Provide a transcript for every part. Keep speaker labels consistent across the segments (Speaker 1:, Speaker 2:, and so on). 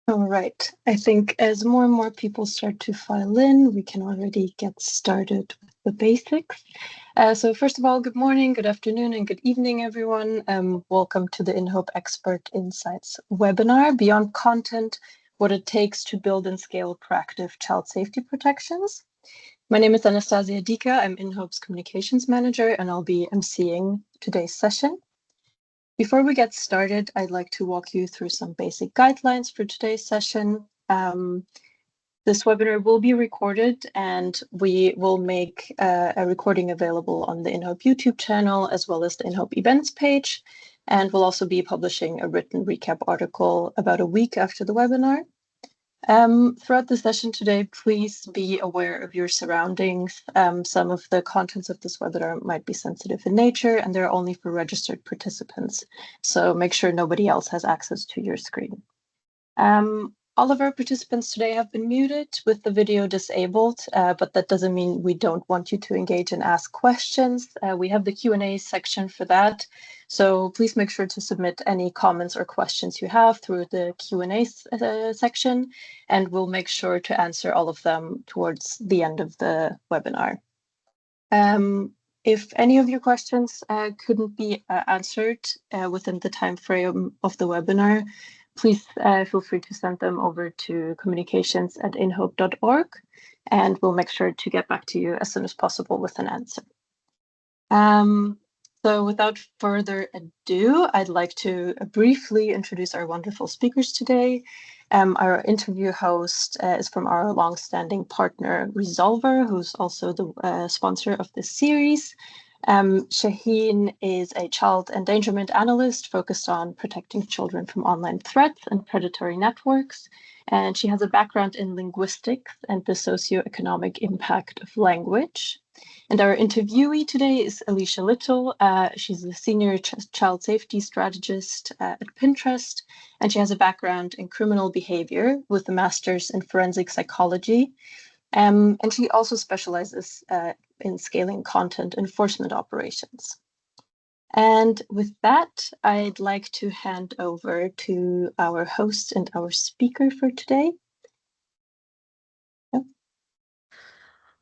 Speaker 1: All right. I think as more and more people start to file in, we can already get started with the basics. So first of all, good morning, good afternoon, and good evening, everyone. Welcome to the InHope Expert Insights webinar, Beyond Content, What It Takes to Build and Scale Proactive Child Safety Protections. My name is Anastasia Dika. I'm InHope's Communications Manager, and I'll be emceeing today's session. Before we get started, I'd like to walk you through some basic guidelines for today's session. This webinar will be recorded and we will make a recording available on the InHope YouTube channel as well as the InHope events page. And we'll also be publishing a written recap article about a week after the webinar. Throughout the session today, please be aware of your surroundings. Some of the contents of this webinar might be sensitive in nature and they're only for registered participants. So make sure nobody else has access to your screen. All of our participants today have been muted with the video disabled, but that doesn't mean we don't want you to engage and ask questions. We have the Q&A section for that. So please make sure to submit any comments or questions you have through the Q&A section, and we'll make sure to answer all of them towards the end of the webinar. If any of your questions couldn't be answered within the time frame of the webinar, please feel free to send them over to communications@inhope.org, and we'll make sure to get back to you as soon as possible with an answer. So without further ado, I'd like to briefly introduce our wonderful speakers today. Our interview host is from our longstanding partner, Resolver, who's also the sponsor of this series. Shaheen is a child endangerment analyst focused on protecting children from online threats and predatory networks. And she has a background in linguistics and the socioeconomic impact of language. And our interviewee today is Alicia Little. She's a senior child safety strategist at Pinterest, and she has a background in criminal behavior with a master's in forensic psychology. And she also specializes in scaling content enforcement operations. And with that, I'd like to hand over to our host and our speaker for today.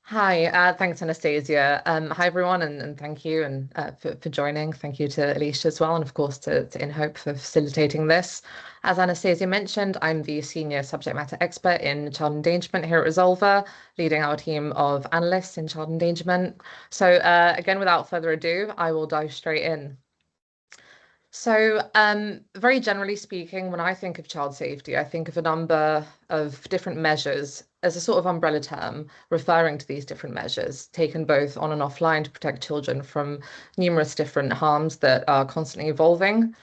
Speaker 2: Hi, thanks, Anastasia. Hi, everyone, and thank you and for joining. Thank you to Alicia as well, and of course to InHope for facilitating this. As Anastasia mentioned, I'm the senior subject matter expert in child endangerment here at Resolver, leading our team of analysts in child endangerment. So again, without further ado, I will dive straight in. So, very generally speaking, when I think of child safety, I think of a number of different measures as a sort of umbrella term referring to these different measures taken both on and offline to protect children from numerous different harms that are constantly evolving.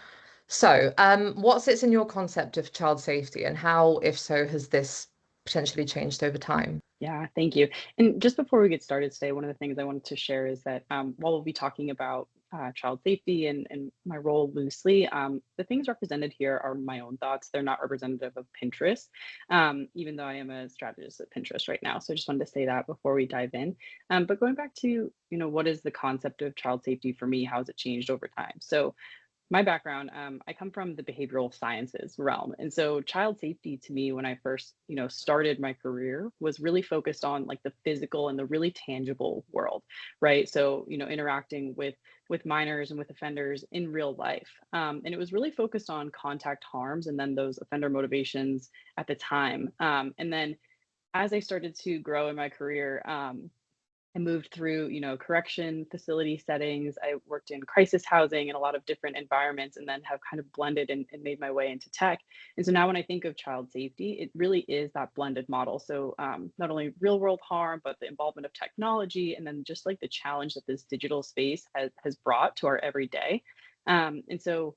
Speaker 2: So, what sits in your concept of child safety, and how, if so, has this potentially changed over time?
Speaker 3: Yeah, thank you. And just before we get started today, one of the things I wanted to share is that while we'll be talking about child safety and my role loosely, the things represented here are my own thoughts. They're not representative of Pinterest, even though I am a strategist at Pinterest right now. So I just wanted to say that before we dive in. But going back to, what is the concept of child safety for me? How has it changed over time? So my background, I come from the behavioral sciences realm. And so child safety to me, when I first, started my career, was really focused on like the physical and the really tangible world, right? So, interacting with minors and with offenders in real life. And it was really focused on contact harms and then those offender motivations at the time. And then as I started to grow in my career, I moved through, correction facility settings. I worked in crisis housing and a lot of different environments, and then have kind of blended and made my way into tech. And so now when I think of child safety, it really is that blended model. So not only real world harm, but the involvement of technology, and then just like the challenge that this digital space has brought to our everyday. And so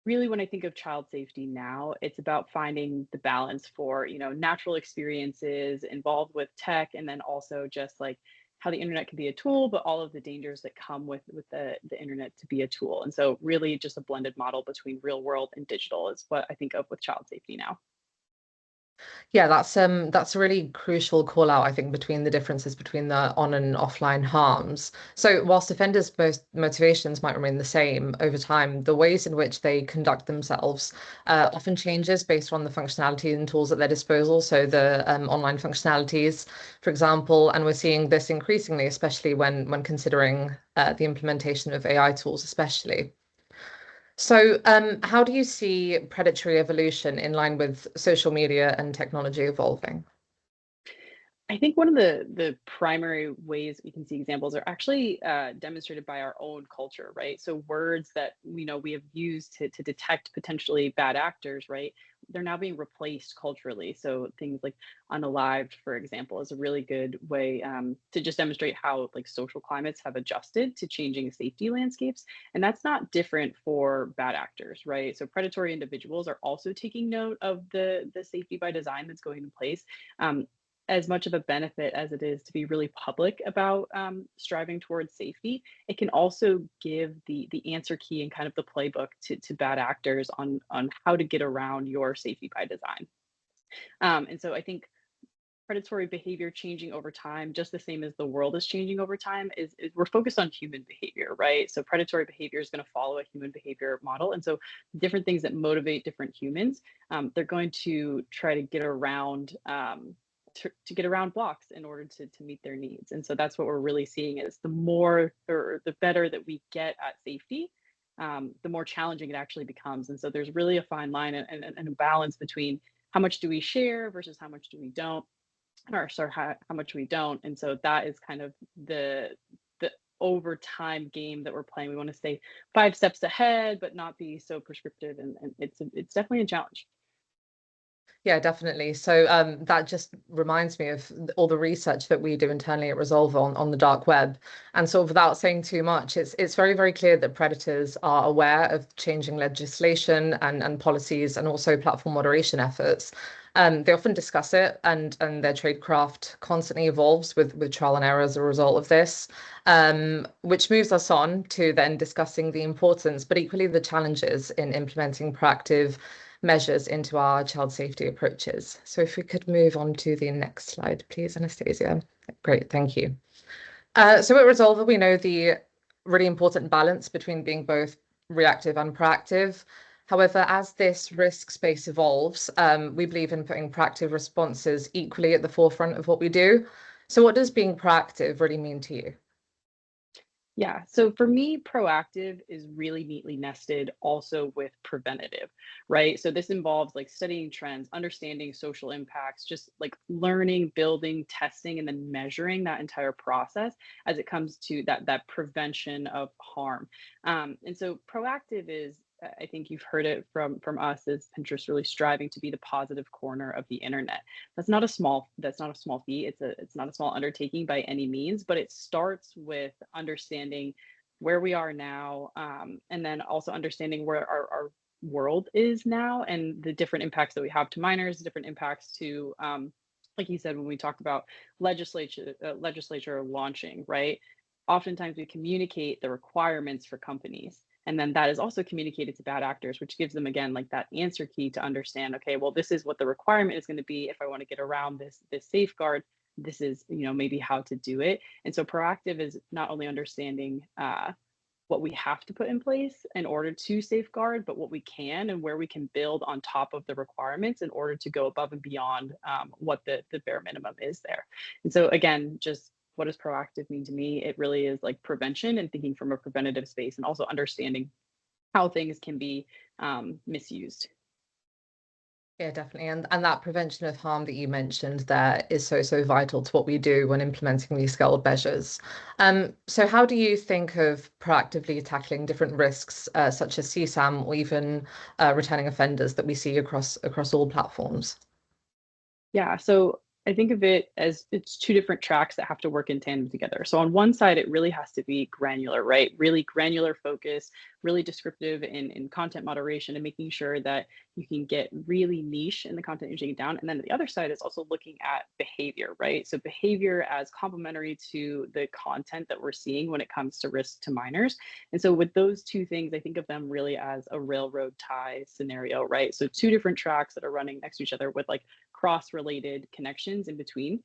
Speaker 3: really when I think of child safety now, it's about finding the balance for, natural experiences involved with tech, and then also just like how the internet can be a tool, but all of the dangers that come with the internet to be a tool. And so really just a blended model between real world and digital is what I think of with child safety now.
Speaker 2: Yeah, that's a really crucial call out, I think, between the differences between the on and offline harms. So whilst offenders' most motivations might remain the same over time, the ways in which they conduct themselves often changes based on the functionality and tools at their disposal. So the online functionalities, for example, and we're seeing this increasingly, especially when considering the implementation of AI tools, especially. So, how do you see predatory evolution in line with social media and technology evolving?
Speaker 3: I think one of the primary ways we can see examples are actually demonstrated by our own culture, right? So words that we know we have used to detect potentially bad actors, right? They're now being replaced culturally. So things like unalived, for example, is a really good way to just demonstrate how like social climates have adjusted to changing safety landscapes, and that's not different for bad actors, right? So predatory individuals are also taking note of the safety by design that's going in place. Um, as much of a benefit as it is to be really public about striving towards safety, it can also give the answer key and kind of the playbook to bad actors on how to get around your safety by design. And so I think predatory behavior changing over time, just the same as the world is changing over time, is we're focused on human behavior, right? So predatory behavior is going to follow a human behavior model, and so different things that motivate different humans, they're going to try to get around. To get around blocks in order to meet their needs. And so that's what we're really seeing is the more or the better that we get at safety, the more challenging it actually becomes. And so there's really a fine line and a balance between how much do we share versus how much do we don't, or sorry, how much we don't. And so that is kind of the over time game that we're playing. We want to stay 5 steps ahead, but not be so prescriptive. And it's definitely a challenge.
Speaker 2: Yeah, definitely. So that just reminds me of all the research that we do internally at Resolve on the dark web. And so without saying too much, it's very, very clear that predators are aware of changing legislation and policies and also platform moderation efforts. They often discuss it and their tradecraft constantly evolves with trial and error as a result of this, which moves us on to then discussing the importance, but equally the challenges in implementing proactive measures into our child safety approaches. So if we could move on to the next slide, please, Anastasia. Great, thank you. So at Resolver, we know the really important balance between being both reactive and proactive. However, as this risk space evolves, we believe in putting proactive responses equally at the forefront of what we do. So what does being proactive really mean to you?
Speaker 3: Yeah. So for me, proactive is really neatly nested also with preventative, right? So this involves like studying trends, understanding social impacts, just like learning, building, testing, and then measuring that entire process as it comes to that prevention of harm. And so proactive is, I think you've heard it from us, is Pinterest really striving to be the positive corner of the internet. That's not a small feat. It's not a small undertaking by any means, but it starts with understanding where we are now, and then also understanding where our world is now and the different impacts that we have to minors, different impacts to like you said when we talked about legislature launching, right? Oftentimes we communicate the requirements for companies, and then that is also communicated to bad actors, which gives them again like that answer key to understand, okay, well, this is what the requirement is going to be if I want to get around this safeguard. This is, maybe how to do it. And so proactive is not only understanding what we have to put in place in order to safeguard, but what we can and where we can build on top of the requirements in order to go above and beyond what the bare minimum is there. And so again, just what does proactive mean to me? It really is like prevention and thinking from a preventative space and also understanding how things can be misused.
Speaker 2: Yeah, definitely. And that prevention of harm that you mentioned there is so vital to what we do when implementing these scaled measures. So how do you think of proactively tackling different risks, such as CSAM or even returning offenders that we see across all platforms?
Speaker 3: Yeah, so I think of it as it's two different tracks that have to work in tandem together. So on one side, it really has to be granular, right? Really granular focus. really descriptive in content moderation and making sure that you can get really niche in the content you're taking down. And then the other side is also looking at behavior, right? So behavior as complementary to the content that we're seeing when it comes to risk to minors. And so with those two things, I think of them really as a railroad tie scenario, right? So two different tracks that are running next to each other with like cross-related connections in between.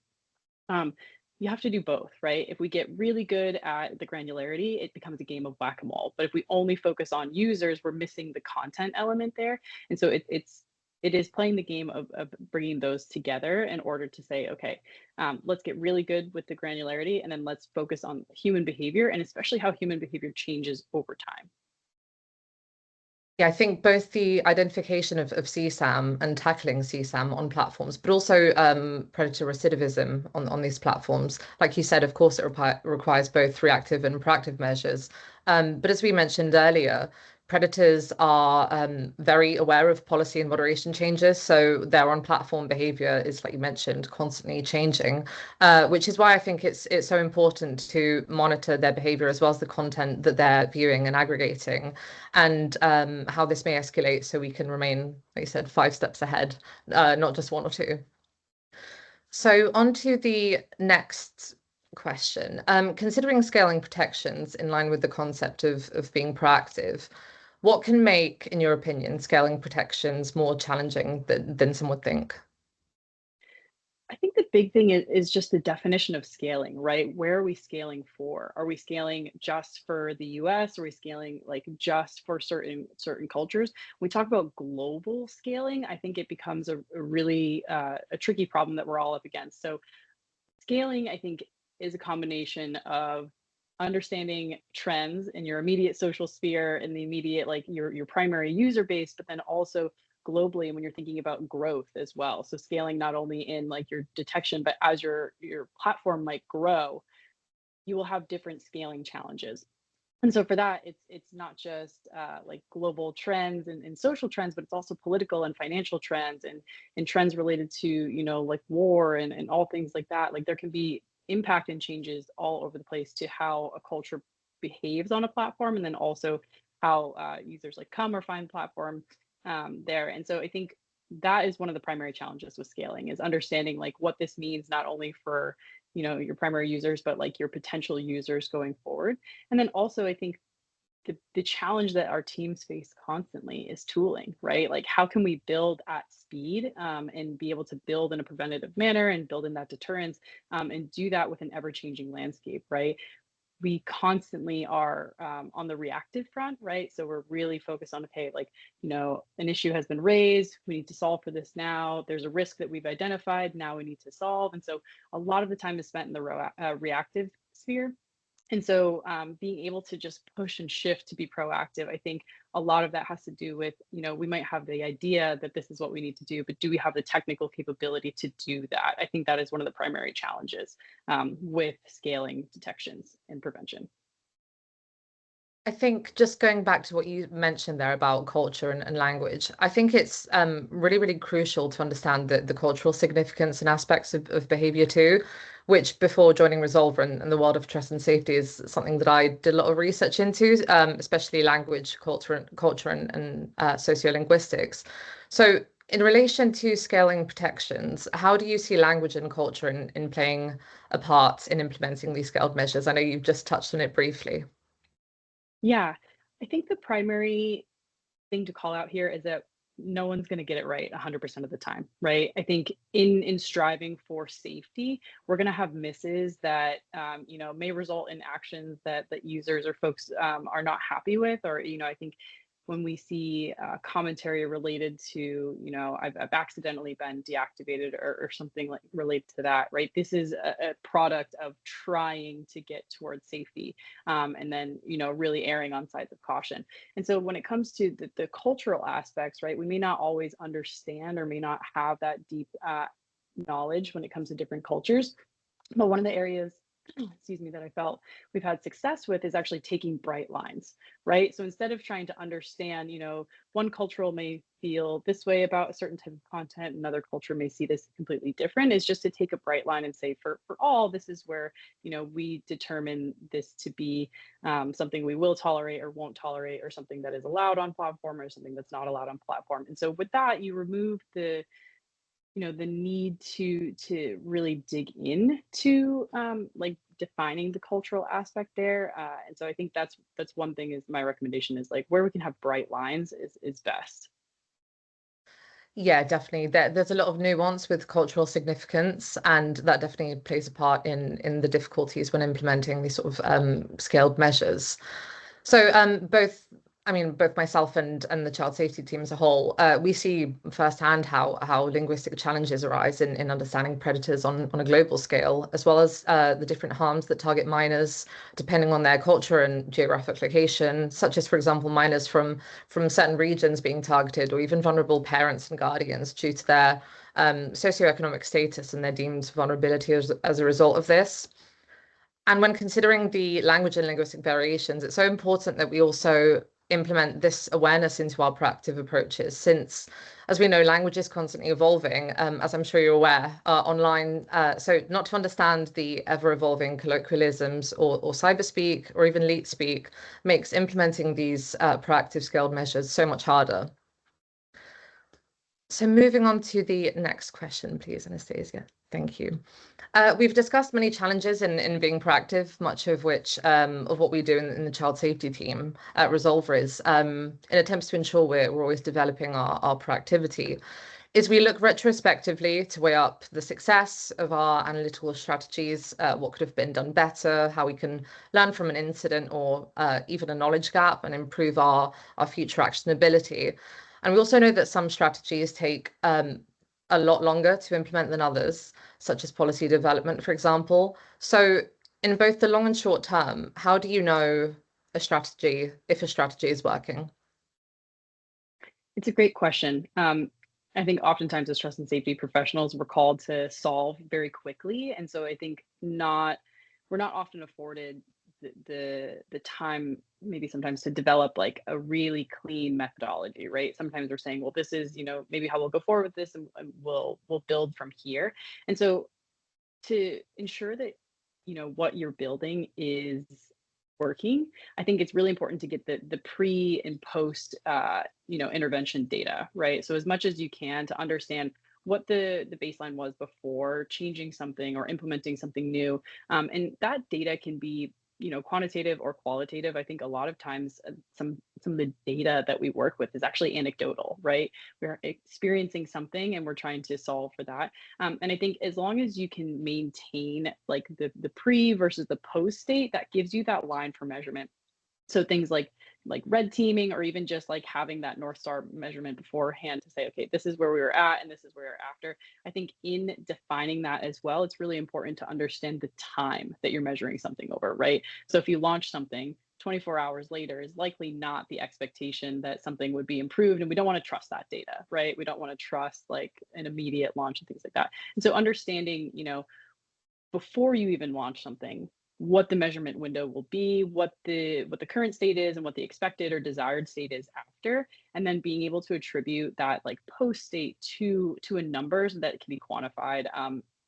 Speaker 3: You have to do both, right? If we get really good at the granularity, it becomes a game of whack-a-mole. But if we only focus on users, we're missing the content element there. And so it is playing the game of bringing those together in order to say, okay, let's get really good with the granularity, and then let's focus on human behavior, and especially how human behavior changes over time.
Speaker 2: Yeah, I think both the identification of CSAM and tackling CSAM on platforms, but also predator recidivism on these platforms. Like you said, of course, it requires both reactive and proactive measures. But as we mentioned earlier, predators are very aware of policy and moderation changes. So their on-platform behavior is, like you mentioned, constantly changing, which is why I think it's so important to monitor their behavior as well as the content that they're viewing and aggregating, and how this may escalate so we can remain, like you said, 5 steps ahead, not just 1 or 2. So on to the next question. Considering scaling protections in line with the concept of being proactive, what can make, in your opinion, scaling protections more challenging than some would think?
Speaker 3: I think the big thing is just the definition of scaling, right? Where are we scaling for? Are we scaling just for the US? Are we scaling like just for certain cultures? When we talk about global scaling, I think it becomes a really a tricky problem that we're all up against. So scaling, I think, is a combination of understanding trends in your immediate social sphere, in the immediate, like your primary user base, but then also globally when you're thinking about growth as well. So scaling not only in like your detection, but as your platform might grow, you will have different scaling challenges. And so for that, it's not just like global trends and social trends, but it's also political and financial trends and trends related to, you know, like war and all things like that. Like there can be impact and changes all over the place to how a culture behaves on a platform, and then also how users like come or find platform there. And so I think that is one of the primary challenges with scaling, is understanding like what this means not only for, you know, your primary users, but like your potential users going forward. And then also I think the challenge that our teams face constantly is tooling, right? Like how can we build at speed and be able to build in a preventative manner and build in that deterrence and do that with an ever-changing landscape, right? We constantly are on the reactive front, right? So we're really focused on, okay, like, you know, an issue has been raised, we need to solve for this now. There's a risk that we've identified, now we need to solve. And so a lot of the time is spent in the reactive sphere. And so being able to just push and shift to be proactive, I think a lot of that has to do with, you know, we might have the idea that this is what we need to do, but do we have the technical capability to do that? I think that is one of the primary challenges with scaling detections and prevention.
Speaker 2: I think just going back to what you mentioned there about culture and language, I think it's really, really crucial to understand the cultural significance and aspects of behavior too, which before joining Resolver and the world of trust and safety is something that I did a lot of research into, especially language, culture and sociolinguistics. So in relation to scaling protections, how do you see language and culture in playing a part in implementing these scaled measures? I know you've just touched on it briefly.
Speaker 3: Yeah, I think the primary thing to call out here is that no one's going to get it right 100% of the time, right? I think in striving for safety, we're going to have misses that you know, may result in actions that users or folks are not happy with, or you know, I think when we see commentary related to, you know, I've accidentally been deactivated or something like related to that, right? This is a product of trying to get towards safety and then, you know, really erring on sides of caution. And so when it comes to the cultural aspects, right, we may not always understand or may not have that deep knowledge when it comes to different cultures. But one of the areas excuse me, that I felt we've had success with is actually taking bright lines, right? So instead of trying to understand, one cultural may feel this way about a certain type of content, another culture may see this completely different, is just to take a bright line and say, for all, this is where, we determine this to be something we will tolerate or won't tolerate, or something that is allowed on platform or something that's not allowed on platform. And so with that, you remove the need to really dig in to like defining the cultural aspect there, and so I think that's one thing, is my recommendation is like where we can have bright lines is best.
Speaker 2: Yeah, definitely. There's a lot of nuance with cultural significance, and that definitely plays a part in the difficulties when implementing these sort of scaled measures. So both myself and the child safety team as a whole, we see firsthand how linguistic challenges arise in understanding predators on a global scale, as well as the different harms that target minors depending on their culture and geographic location, such as, for example, minors from certain regions being targeted, or even vulnerable parents and guardians due to their socioeconomic status and their deemed vulnerability as a result of this. And when considering the language and linguistic variations, it's so important that we also implement this awareness into our proactive approaches, since, as we know, language is constantly evolving, as I'm sure you're aware, online. So not to understand the ever-evolving colloquialisms or cyberspeak or even leet speak makes implementing these proactive scaled measures so much harder. So moving on to the next question, please, Anastasia. Thank you. We've discussed many challenges in being proactive, much of which of what we do in the child safety team at Resolver is in attempts to ensure we're always developing our proactivity, is we look retrospectively to weigh up the success of our analytical strategies, what could have been done better, how we can learn from an incident or even a knowledge gap and improve our future actionability. And we also know that some strategies take a lot longer to implement than others, such as policy development, for example. So in both the long and short term, how do you know if a strategy is working?
Speaker 3: It's a great question. I think oftentimes as trust and safety professionals, we're called to solve very quickly, and so I think we're not often afforded the time, maybe sometimes, to develop like a really clean methodology, right? Sometimes we're saying, well, this is maybe how we'll go forward with this, and we'll build from here. And so to ensure that what you're building is working, I think it's really important to get the pre and post intervention data, right? So as much as you can, to understand what the baseline was before changing something or implementing something new, and that data can be quantitative or qualitative. I think a lot of times some of the data that we work with is actually anecdotal, right? We're experiencing something and we're trying to solve for that, and I think as long as you can maintain like the pre versus the post state, that gives you that line for measurement. So things like red teaming, or even just like having that North Star measurement beforehand to say, okay, this is where we were at and this is where we're after. I think in defining that as well, it's really important to understand the time that you're measuring something over, right? So if you launch something 24 hours later is likely not the expectation that something would be improved, and we don't want to trust that data, right? We don't want to trust like an immediate launch and things like that. And so understanding, before you even launch something, what the measurement window will be, what the current state is, and what the expected or desired state is after, and then being able to attribute that like post state to a number so that it can be quantified,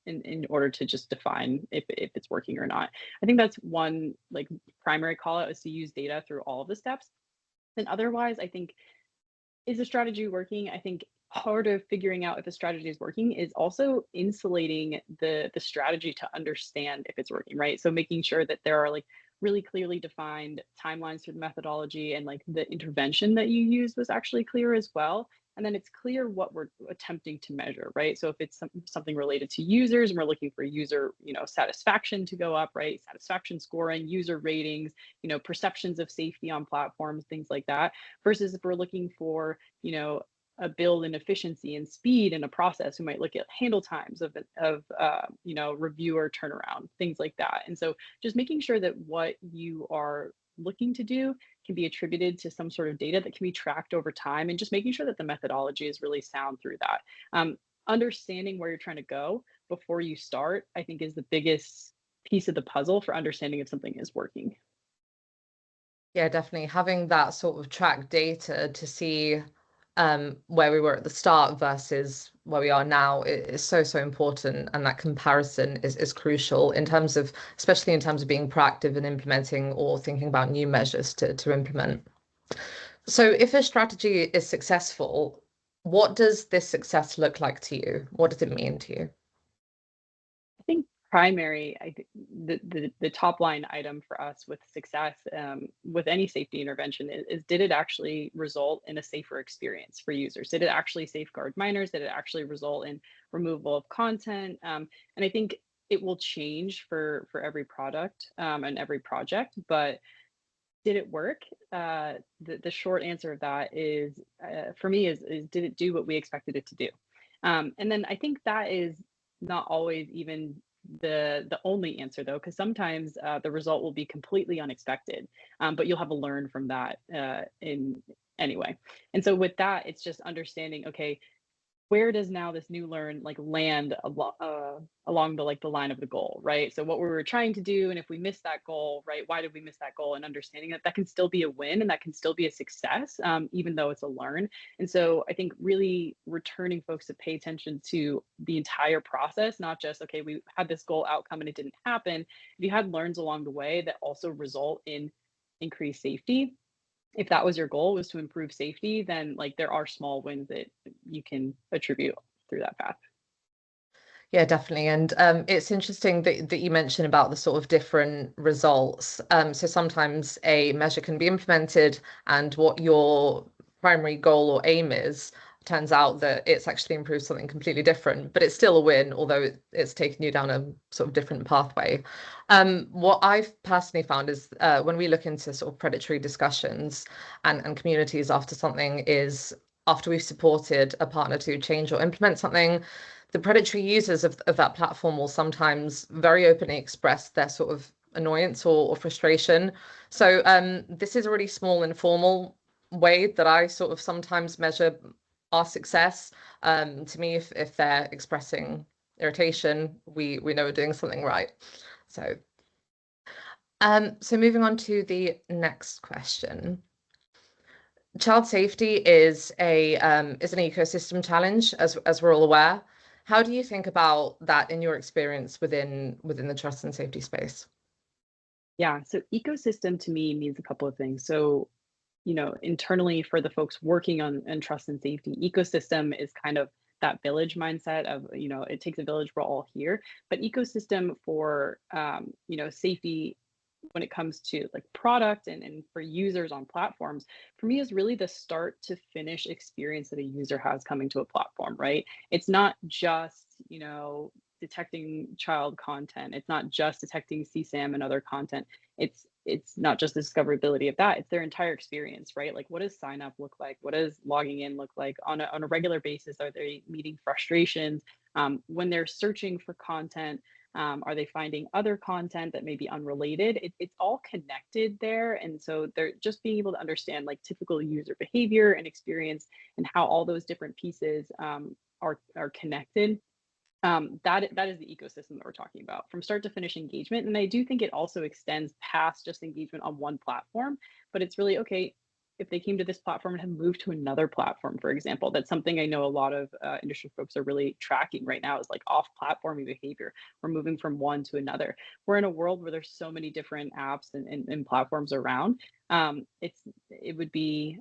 Speaker 3: in order to just define if it's working or not. I think that's one like primary call out, is to use data through all of the steps. And otherwise, I think, is the strategy working? I think part of figuring out if a strategy is working is also insulating the strategy to understand if it's working, right? So making sure that there are like really clearly defined timelines through the methodology, and like the intervention that you use was actually clear as well. And then it's clear what we're attempting to measure, right? So if it's something related to users and we're looking for user, satisfaction to go up, right? Satisfaction scoring, user ratings, perceptions of safety on platforms, things like that. Versus if we're looking for, a build in efficiency and speed in a process, we might look at handle times of reviewer turnaround, things like that. And so just making sure that what you are looking to do can be attributed to some sort of data that can be tracked over time, and just making sure that the methodology is really sound through that. Understanding where you're trying to go before you start, I think, is the biggest piece of the puzzle for understanding if something is working.
Speaker 2: Yeah, definitely having that sort of track data to see where we were at the start versus where we are now is so important, and that comparison is crucial in terms of, especially in terms of being proactive and implementing or thinking about new measures to implement. So if a strategy is successful, what does this success look like to you? What does it mean to you?
Speaker 3: I think primary, I think the top line item for us with success with any safety intervention is did it actually result in a safer experience for users? Did it actually safeguard minors? Did it actually result in removal of content? And I think it will change for every product and every project, but did it work? The short answer of that is, for me, is did it do what we expected it to do? And then I think that is not always even the only answer though, because sometimes the result will be completely unexpected, but you'll have to learn from that in anyway. And so with that, it's just understanding, okay, where does now this new learn like land along the the line of the goal, right? So what we were trying to do, and if we miss that goal, right, why did we miss that goal? And understanding that that can still be a win and that can still be a success, even though it's a learn. And so I think really returning folks to pay attention to the entire process, not just, okay, we had this goal outcome and it didn't happen. If you had learns along the way that also result in increased safety, if that was your goal, was to improve safety, then like there are small wins that you can attribute through that path.
Speaker 2: Yeah, definitely. And it's interesting that you mentioned about the sort of different results. So sometimes a measure can be implemented and what your primary goal or aim is turns out that it's actually improved something completely different, but it's still a win, although it's taken you down a sort of different pathway. What I've personally found is when we look into sort of predatory discussions and communities after we've supported a partner to change or implement something, the predatory users of that platform will sometimes very openly express their sort of annoyance or frustration. So this is a really small, informal way that I sort of sometimes measure our success. To me, if they're expressing irritation, we know we're doing something right. So moving on to the next question. Child safety is an ecosystem challenge, as we're all aware. How do you think about that in your experience within the trust and safety space?
Speaker 3: Yeah, so ecosystem to me means a couple of things. So, internally for the folks working on trust and safety, ecosystem is kind of that village mindset of, it takes a village, we're all here. But ecosystem for, safety when it comes to like product and for users on platforms, for me is really the start to finish experience that a user has coming to a platform, right? It's not just, detecting child content. It's not just detecting CSAM and other content. It's not just the discoverability of that. It's their entire experience, right? Like, what does sign up look like? What does logging in look like on a regular basis? Are they meeting frustrations when they're searching for content? Are they finding other content that may be unrelated? It's all connected there. And so they're just being able to understand like typical user behavior and experience and how all those different pieces are connected. That is the ecosystem that we're talking about from start to finish engagement. And I do think it also extends past just engagement on one platform, but it's really okay if they came to this platform and have moved to another platform, for example. That's something I know a lot of industry folks are really tracking right now is like off-platform behavior. We're moving from one to another. We're in a world where there's so many different apps and platforms around. It would be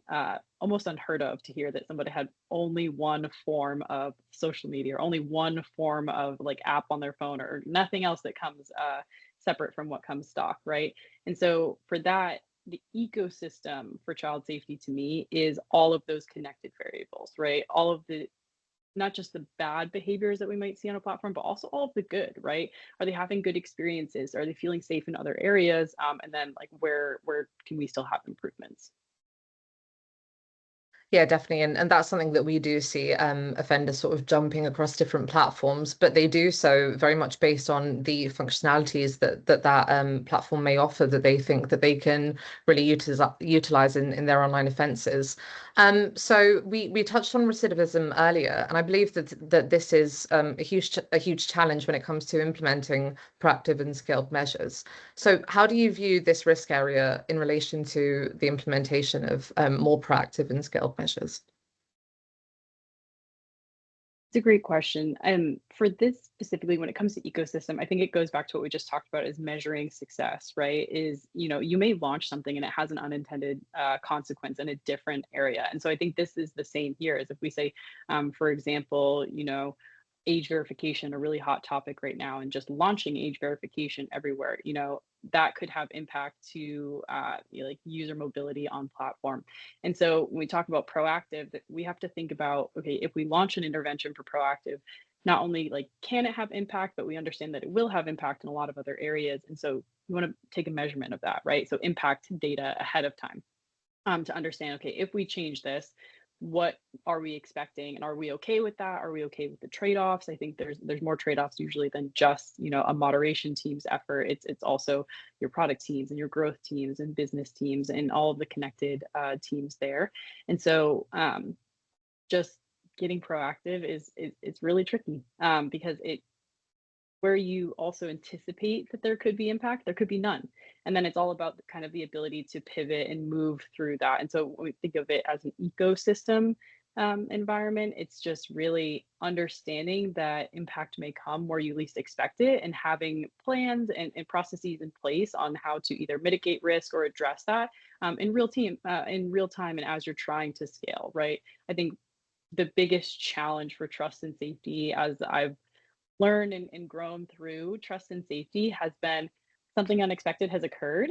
Speaker 3: almost unheard of to hear that somebody had only one form of social media or only one form of like app on their phone or nothing else that comes separate from what comes stock, right? And so for that, the ecosystem for child safety to me is all of those connected variables, right? All of the not just the bad behaviors that we might see on a platform, but also all of the good, right? Are they having good experiences? Are they feeling safe in other areas? And then like where can we still have improvements?
Speaker 2: Yeah, definitely. And that's something that we do see, offenders sort of jumping across different platforms, but they do so very much based on the functionalities that platform may offer, that they think that they can really utilize in their online offences. So we touched on recidivism earlier, and I believe that this is a huge challenge when it comes to implementing proactive and scaled measures. So how do you view this risk area in relation to the implementation of more proactive and scaled measures?
Speaker 3: It's a great question. For this specifically, when it comes to ecosystem, I think it goes back to what we just talked about is measuring success, right? Is, you may launch something and it has an unintended consequence in a different area. And so I think this is the same here, as if we say, for example, age verification, a really hot topic right now, and just launching age verification everywhere, that could have impact to like user mobility on platform. And so when we talk about proactive, that we have to think about, okay, if we launch an intervention for proactive, not only like can it have impact, but we understand that it will have impact in a lot of other areas. And so we want to take a measurement of that, right? So impact data ahead of time, to understand, okay, if we change this, what are we expecting, and are we okay with that? Are we okay with the trade-offs? I think there's more trade-offs usually than just a moderation team's effort. It's also your product teams and your growth teams and business teams and all of the connected teams there. And so just getting proactive is it's really tricky, because it where you also anticipate that there could be impact, there could be none. And then it's all about kind of the ability to pivot and move through that. And so when we think of it as an ecosystem environment, it's just really understanding that impact may come where you least expect it, and having plans and processes in place on how to either mitigate risk or address that in real time and as you're trying to scale, right? I think the biggest challenge for trust and safety, as I've learned and grown through trust and safety, has been something unexpected has occurred.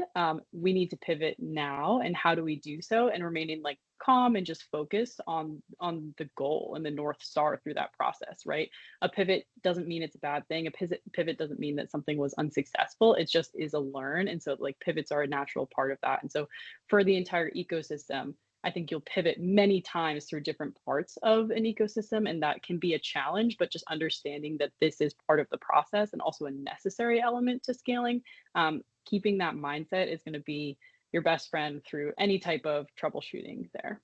Speaker 3: We need to pivot now, and how do we do so? And remaining like calm and just focused on the goal and the North Star through that process, right? A pivot doesn't mean it's a bad thing. A pivot doesn't mean that something was unsuccessful. It just is a learn. And so like pivots are a natural part of that. And so for the entire ecosystem, I think you'll pivot many times through different parts of an ecosystem, and that can be a challenge, but just understanding that this is part of the process and also a necessary element to scaling. Keeping that mindset is going to be your best friend through any type of troubleshooting there.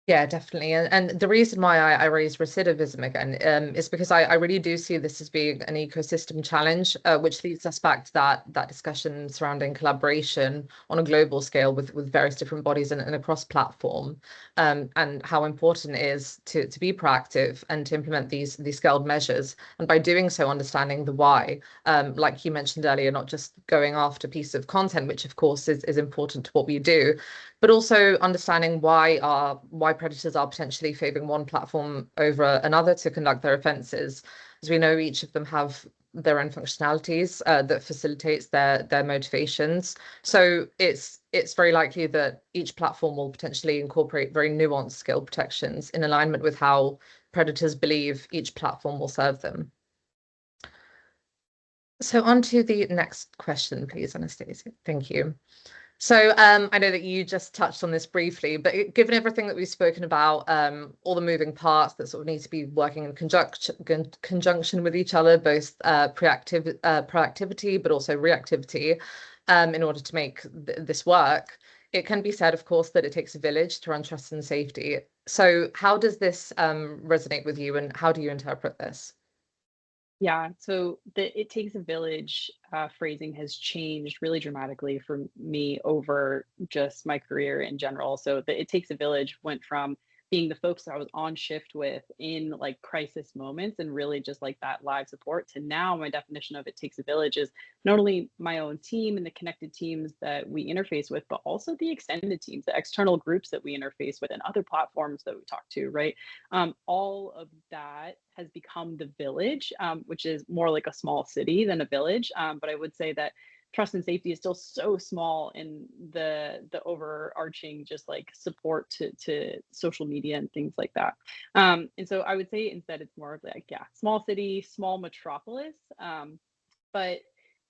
Speaker 2: Yeah, definitely. And the reason why I raise recidivism again is because I really do see this as being an ecosystem challenge, which leads us back to that discussion surrounding collaboration on a global scale with various different bodies and across platform, and how important it is to be proactive and to implement these scaled measures. And by doing so, understanding the why, like you mentioned earlier, not just going after piece of content, which of course is important to what we do, but also understanding why predators are potentially favoring one platform over another to conduct their offences. As we know, each of them have their own functionalities that facilitates their motivations. So it's very likely that each platform will potentially incorporate very nuanced skill protections in alignment with how predators believe each platform will serve them. So on to the next question, please, Anastasia. Thank you. So I know that you just touched on this briefly, but given everything that we've spoken about, all the moving parts that sort of need to be working in conjunction with each other, both proactivity, but also reactivity, in order to make this work, it can be said, of course, that it takes a village to run trust and safety. So how does this resonate with you, and how do you interpret this?
Speaker 3: Yeah, so the "it takes a village" phrasing has changed really dramatically for me over just my career in general. So the "it takes a village" went from being the folks that I was on shift with in like crisis moments and really just like that live support, to now my definition of "it takes a village" is not only my own team and the connected teams that we interface with, but also the extended teams, the external groups that we interface with, and other platforms that we talk to, right? All of that has become the village, which is more like a small city than a village. But I would say that trust and safety is still so small in the overarching just like support to social media and things like that. And so I would say instead it's more of like, yeah, small city, small metropolis. But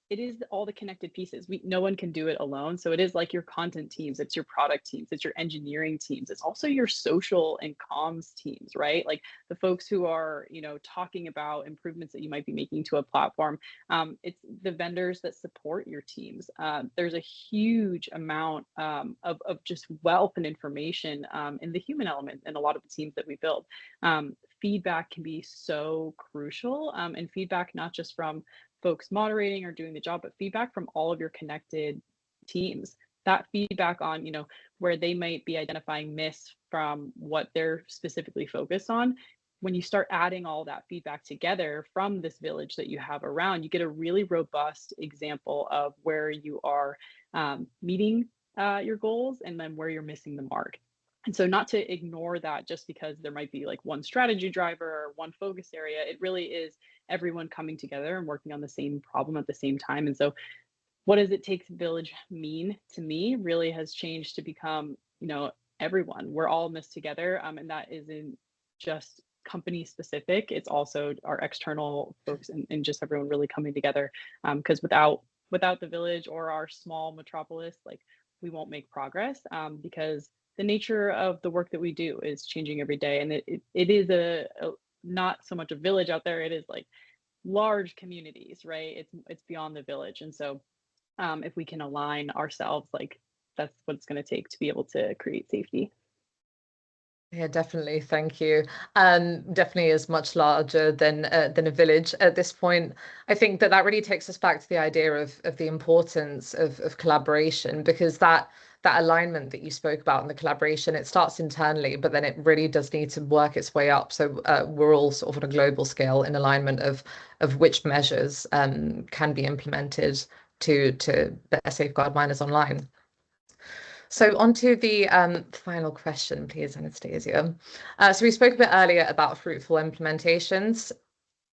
Speaker 3: it is all the connected pieces. No one can do it alone. So it is like your content teams, it's your product teams, it's your engineering teams, it's also your social and comms teams, right? Like the folks who are, talking about improvements that you might be making to a platform. It's the vendors that support your teams. There's a huge amount of just wealth and information in the human element in a lot of the teams that we build. Feedback can be so crucial, and feedback not just from folks moderating or doing the job, but feedback from all of your connected teams. That feedback on, where they might be identifying myths from what they're specifically focused on. When you start adding all that feedback together from this village that you have around, you get a really robust example of where you are meeting your goals and then where you're missing the mark. And so not to ignore that just because there might be like one strategy driver or one focus area, it really is everyone coming together and working on the same problem at the same time. And so what does it take to village mean to me really has changed to become, everyone. We're all in this together. And that isn't just company specific. It's also our external folks and just everyone really coming together. Because without the village or our small metropolis, like we won't make progress, because the nature of the work that we do is changing every day. And it is a not so much a village out there, it is like large communities, right? It's beyond the village. And so if we can align ourselves, like that's what it's going to take to be able to create safety.
Speaker 2: Yeah, definitely. Thank you. Definitely is much larger than a village at this point. I think that really takes us back to the idea of the importance of collaboration, because that alignment that you spoke about in the collaboration, it starts internally, but then it really does need to work its way up. So we're all sort of on a global scale in alignment of which measures can be implemented to better safeguard minors online. So on to the final question, please, Anastasia. So we spoke a bit earlier about fruitful implementations.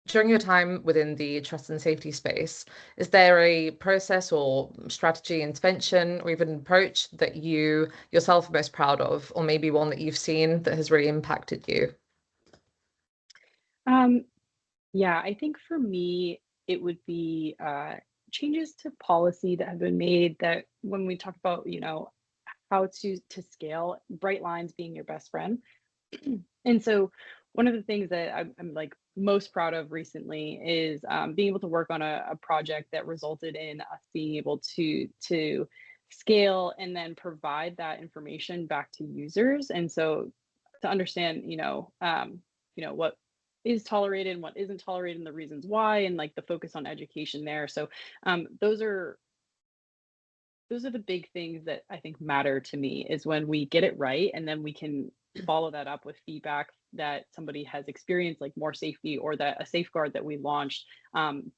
Speaker 2: During your time within the trust and safety space, is there a process or strategy, intervention, or even approach that you yourself are most proud of, or maybe one that you've seen that has really impacted you?
Speaker 3: Yeah, I think for me, it would be changes to policy that have been made that when we talk about, how to scale, bright lines being your best friend. And so one of the things that I'm like most proud of recently is being able to work on a project that resulted in us being able to scale and then provide that information back to users. And so to understand, what is tolerated and what isn't tolerated and the reasons why, and like the focus on education there. So those are the big things that I think matter to me, is when we get it right and then we can follow that up with feedback that somebody has experienced, like more safety, or that a safeguard that we launched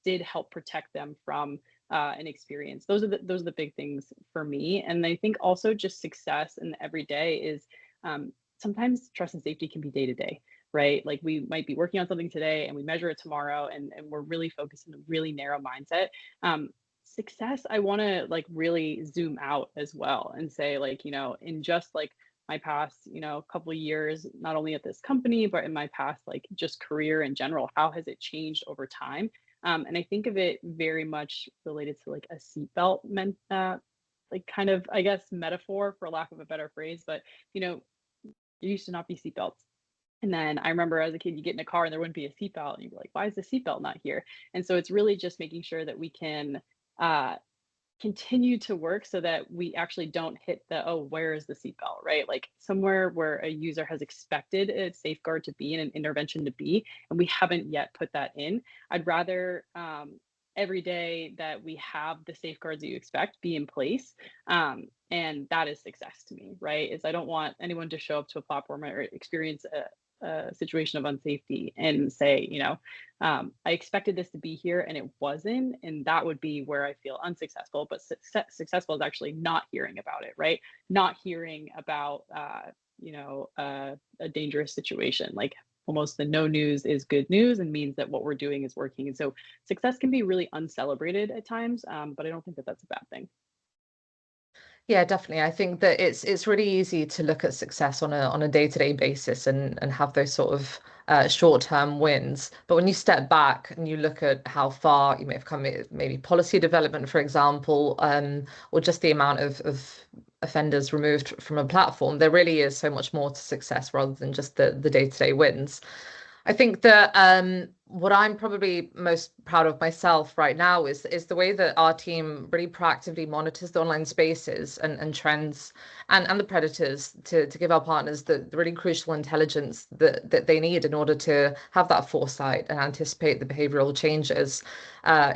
Speaker 3: did help protect them from an experience. Those are the big things for me. And I think also just success in the everyday is sometimes trust and safety can be day to day, right? Like we might be working on something today and we measure it tomorrow, and we're really focused in a really narrow mindset. Success, I want to like really zoom out as well and say, like, in just like my past, couple of years, not only at this company, but in my past, like just career in general, how has it changed over time? And I think of it very much related to like a seatbelt like kind of, I guess, metaphor, for lack of a better phrase. But, there used to not be seatbelts. And then I remember as a kid, you get in a car and there wouldn't be a seatbelt, and you'd be like, why is the seatbelt not here? And so it's really just making sure that we can continue to work so that we actually don't hit where is the seatbelt, right? Like somewhere where a user has expected a safeguard to be and an intervention to be, and we haven't yet put that in. I'd rather every day that we have the safeguards that you expect be in place. And that is success to me, right? Is I don't want anyone to show up to a platform or experience a situation of unsafety and say, I expected this to be here and it wasn't, and that would be where I feel unsuccessful. But successful is actually not hearing about it, right? Not hearing about, a dangerous situation. Like almost the no news is good news and means that what we're doing is working. And so success can be really uncelebrated at times, but I don't think that that's a bad thing.
Speaker 2: Yeah, definitely. I think that it's really easy to look at success on a day-to-day basis and have those sort of short-term wins. But when you step back and you look at how far you may have come, maybe policy development, for example, or just the amount of offenders removed from a platform, there really is so much more to success rather than just the day-to-day wins. I think that what I'm probably most proud of myself right now is the way that our team really proactively monitors the online spaces and trends and the predators to give our partners the really crucial intelligence that they need in order to have that foresight and anticipate the behavioral changes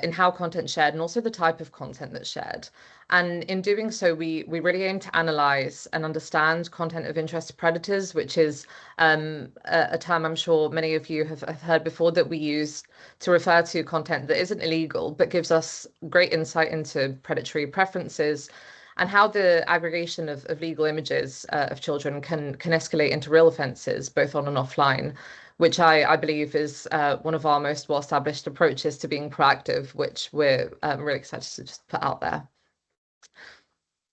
Speaker 2: in how content shared and also the type of content that's shared. And in doing so, we really aim to analyze and understand content of interest to predators, which is a term I'm sure many of you have heard before that we use to refer to content that isn't illegal, but gives us great insight into predatory preferences and how the aggregation of legal images of children can escalate into real offences, both on and offline, which I believe is one of our most well-established approaches to being proactive, which we're really excited to just put out there.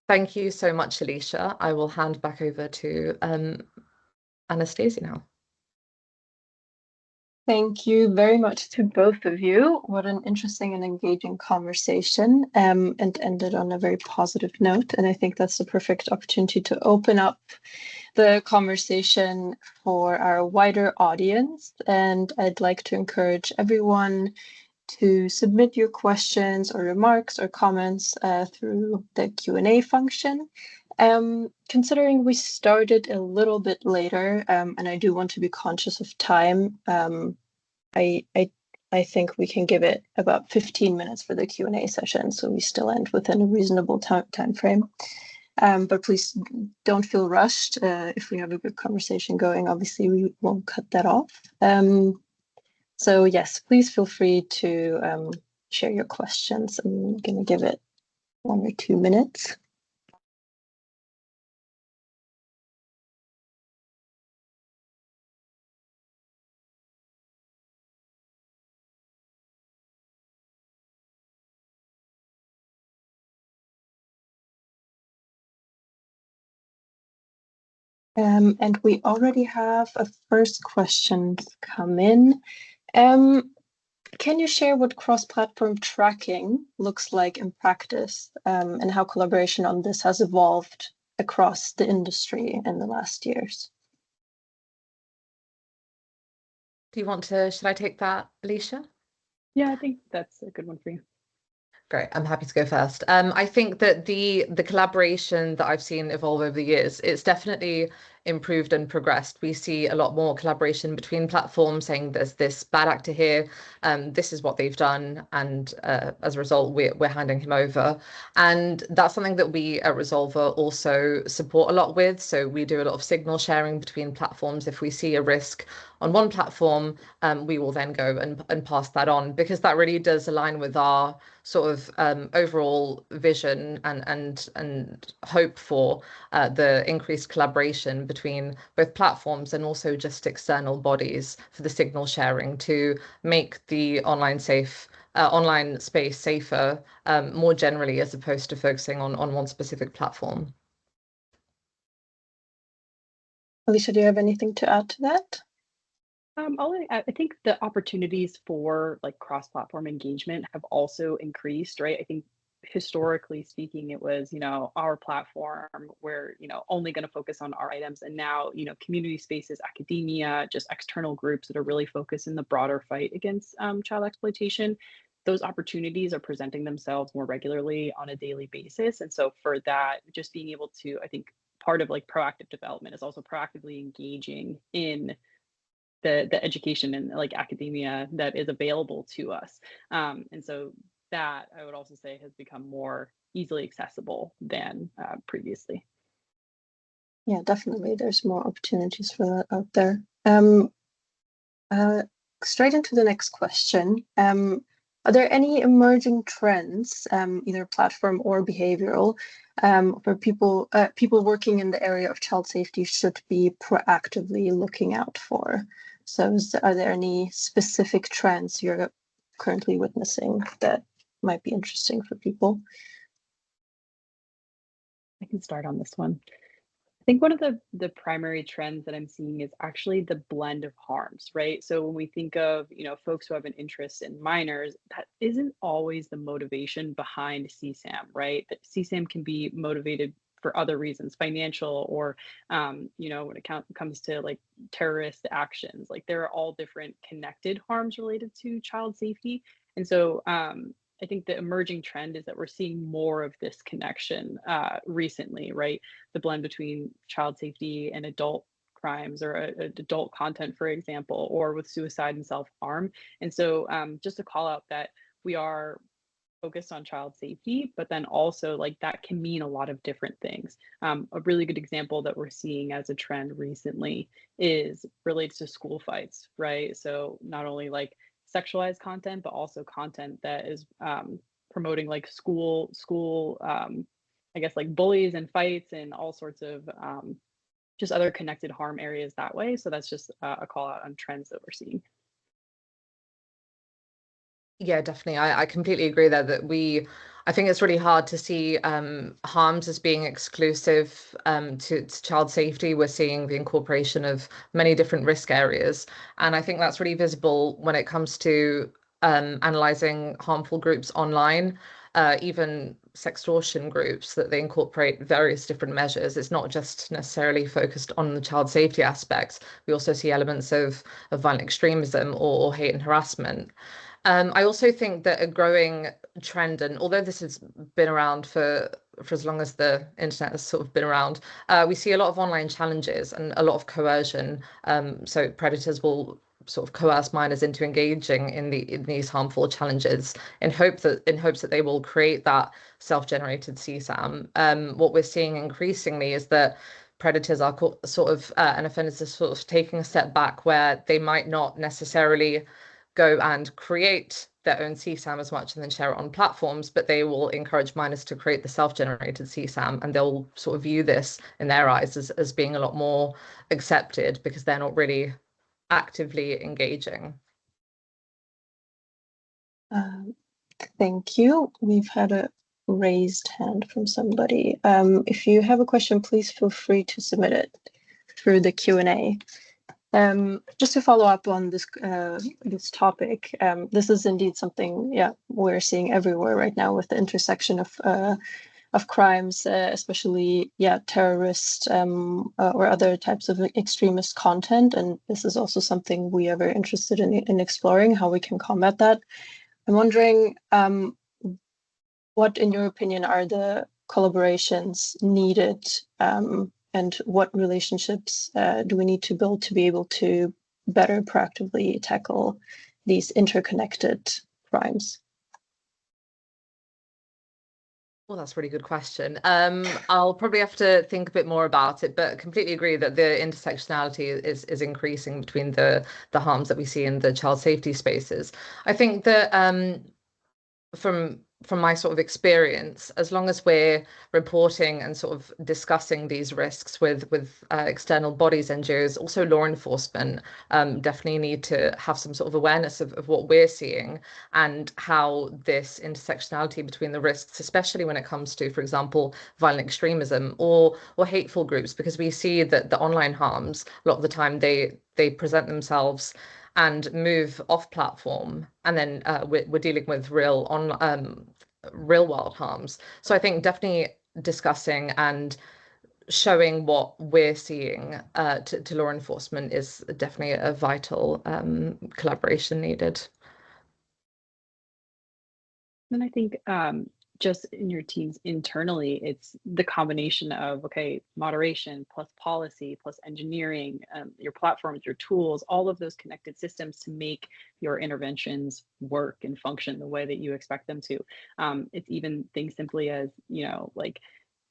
Speaker 2: Thank you so much, Alicia. I will hand back over to Anastasia now.
Speaker 1: Thank you very much to both of you. What an interesting and engaging conversation, and ended on a very positive note. And I think that's the perfect opportunity to open up the conversation for our wider audience. And I'd like to encourage everyone to submit your questions or remarks or comments through the Q&A function. Considering we started a little bit later, and I do want to be conscious of time, I think we can give it about 15 minutes for the Q&A session, so we still end within a reasonable time frame. But please don't feel rushed. If we have a good conversation going, obviously we won't cut that off. So yes, please feel free to share your questions. I'm going to give it 1 or 2 minutes. And we already have a first question come in. Can you share what cross-platform tracking looks like in practice, and how collaboration on this has evolved across the industry in the last years?
Speaker 2: Do you want to, should I take that, Alicia?
Speaker 3: Yeah, I think that's a good one for you.
Speaker 2: Great, I'm happy to go first. I think that the collaboration that I've seen evolve over the years, it's definitely improved and progressed. We see a lot more collaboration between platforms saying there's this bad actor here, this is what they've done, and as a result, we're handing him over. And that's something that we at Resolver also support a lot with. So we do a lot of signal sharing between platforms. If we see a risk on one platform, we will then go and pass that on, because that really does align with our sort of overall vision and hope for the increased collaboration between both platforms and also just external bodies for the signal sharing to make the online space safer more generally, as opposed to focusing on one specific platform.
Speaker 1: Alicia, do you have anything to add to that?
Speaker 3: I think the opportunities for like cross-platform engagement have also increased, right? I think historically speaking, it was, our platform, we're, only going to focus on our items. And now, community spaces, academia, just external groups that are really focused in the broader fight against child exploitation. Those opportunities are presenting themselves more regularly on a daily basis. And so for that, just being able to, I think part of like proactive development is also proactively engaging in the education and like academia that is available to us. And so that I would also say has become more easily accessible than previously.
Speaker 1: Yeah, definitely. There's more opportunities for that out there. Straight into the next question. Are there any emerging trends, either platform or behavioral, where people working in the area of child safety should be proactively looking out for? So are there any specific trends you're currently witnessing that might be interesting for people?
Speaker 3: I can start on this one. think one of the primary trends that I'm seeing is actually the blend of harms, right? So when we think of, folks who have an interest in minors, that isn't always the motivation behind CSAM, right? That CSAM can be motivated for other reasons, financial or, when it comes to like terrorist actions, like there are all different connected harms related to child safety. And so, I think the emerging trend is that we're seeing more of this connection recently, right? The blend between child safety and adult crimes or adult content, for example, or with suicide and self-harm. And so just to call out that we are focused on child safety, but then also like that can mean a lot of different things. A really good example that we're seeing as a trend recently is relates to school fights, right? So not only like sexualized content, but also content that is promoting like school I guess like bullies and fights and all sorts of just other connected harm areas that way. So that's just a call out on trends that we're seeing.
Speaker 2: Yeah, definitely. I completely agree there that I think it's really hard to see harms as being exclusive to child safety. We're seeing the incorporation of many different risk areas. And I think that's really visible when it comes to analyzing harmful groups online, even sextortion groups, that they incorporate various different measures. It's not just necessarily focused on the child safety aspects. We also see elements of violent extremism or hate and harassment. I also think that a growing trend, and although this has been around for as long as the internet has sort of been around, we see a lot of online challenges and a lot of coercion. So predators will sort of coerce minors into engaging in these harmful challenges in hopes that they will create that self-generated CSAM. What we're seeing increasingly is that predators are and offenders are sort of taking a step back, where they might not necessarily go and create their own CSAM as much and then share it on platforms, but they will encourage minors to create the self-generated CSAM, and they'll sort of view this in their eyes as being a lot more accepted because they're not really actively engaging.
Speaker 1: Thank you. We've had a raised hand from somebody. If you have a question, please feel free to submit it through the Q&A. Just to follow up on this topic, this is indeed something, we're seeing everywhere right now with the intersection of crimes, especially terrorist or other types of extremist content, and this is also something we are very interested in exploring how we can combat that. I'm wondering, what, in your opinion, are the collaborations needed? And what relationships do we need to build to be able to better proactively tackle these interconnected crimes?
Speaker 2: Well, that's a really good question. I'll probably have to think a bit more about it, but completely agree that the intersectionality is increasing between the harms that we see in the child safety spaces. I think that from my sort of experience, as long as we're reporting and sort of discussing these risks with external bodies, NGOs, also law enforcement, definitely need to have some sort of awareness of what we're seeing and how this intersectionality between the risks, especially when it comes to, for example, violent extremism or hateful groups, because we see that the online harms, a lot of the time they present themselves and move off platform, and then we're dealing with real world harms. So I think definitely discussing and showing what we're seeing to law enforcement is definitely a vital collaboration needed.
Speaker 3: Then I think just in your teams internally, it's the combination of, okay, moderation plus policy plus engineering, your platforms, your tools, all of those connected systems to make your interventions work and function the way that you expect them to. It's even things simply as, like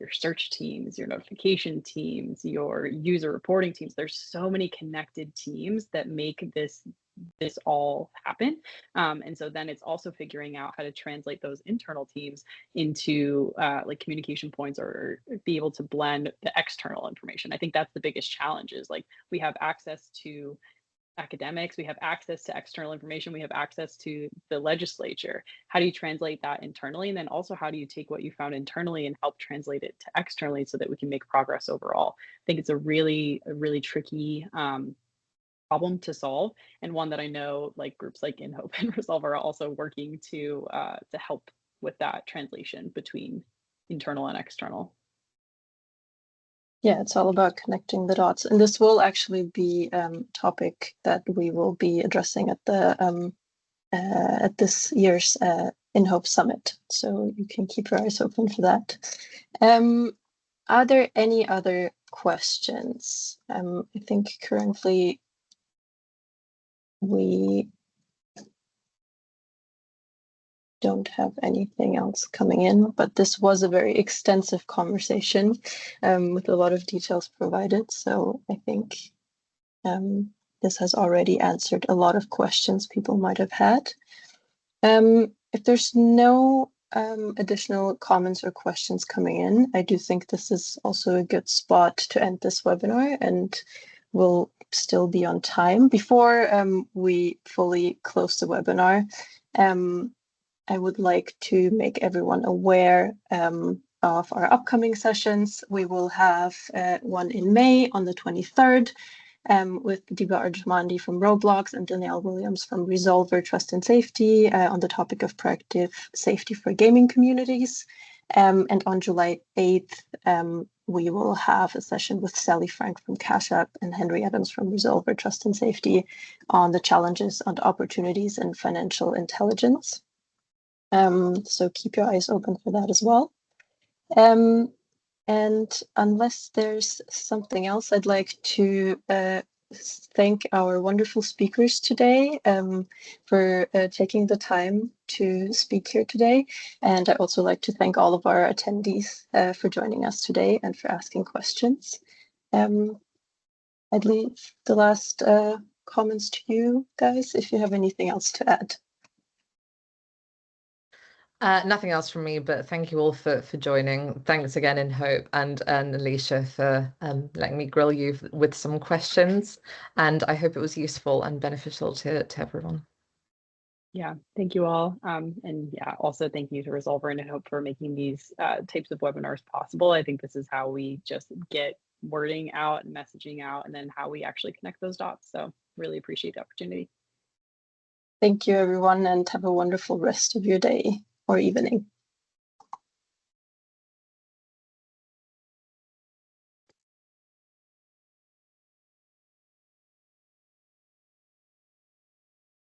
Speaker 3: your search teams, your notification teams, your user reporting teams. There's so many connected teams that make this all happen. And so then it's also figuring out how to translate those internal teams into like communication points or be able to blend the external information. I think that's the biggest challenge is like we have access to academics, we have access to external information, we have access to the legislature. How do you translate that internally? And then also, how do you take what you found internally and help translate it to externally so that we can make progress overall? I think it's a really tricky problem to solve, and one that I know like groups like InHope and Resolve are also working to help with that translation between internal and external.
Speaker 1: Yeah, it's all about connecting the dots, and this will actually be a topic that we will be addressing at the at this year's InHope Summit. So you can keep your eyes open for that. Are there any other questions? I think currently we don't have anything else coming in, but this was a very extensive conversation with a lot of details provided. So I think this has already answered a lot of questions people might have had. If there's no additional comments or questions coming in, I do think this is also a good spot to end this webinar, and we'll still be on time. Before we fully close the webinar, I would like to make everyone aware of our upcoming sessions. We will have one in May on the 23rd with Diba Arjmandi from Roblox and Danielle Williams from Resolver Trust and Safety on the topic of proactive safety for gaming communities. And on July 8th, we will have a session with Sally Frank from Cash App and Henry Adams from Resolver Trust and Safety on the challenges and opportunities in financial intelligence. So keep your eyes open for that as well. And unless there's something else, I'd like to thank our wonderful speakers today for taking the time to speak here today. And I'd also like to thank all of our attendees for joining us today and for asking questions. I'd leave the last comments to you guys if you have anything else to add.
Speaker 2: Nothing else from me, but thank you all for joining. Thanks again, InHope and Alicia for letting me grill you with some questions. And I hope it was useful and beneficial to everyone.
Speaker 3: Yeah, thank you all. And yeah, also thank you to Resolver and InHope for making these types of webinars possible. I think this is how we just get wording out and messaging out, and then how we actually connect those dots. So really appreciate the opportunity.
Speaker 1: Thank you, everyone, and have a wonderful rest of your day or evening.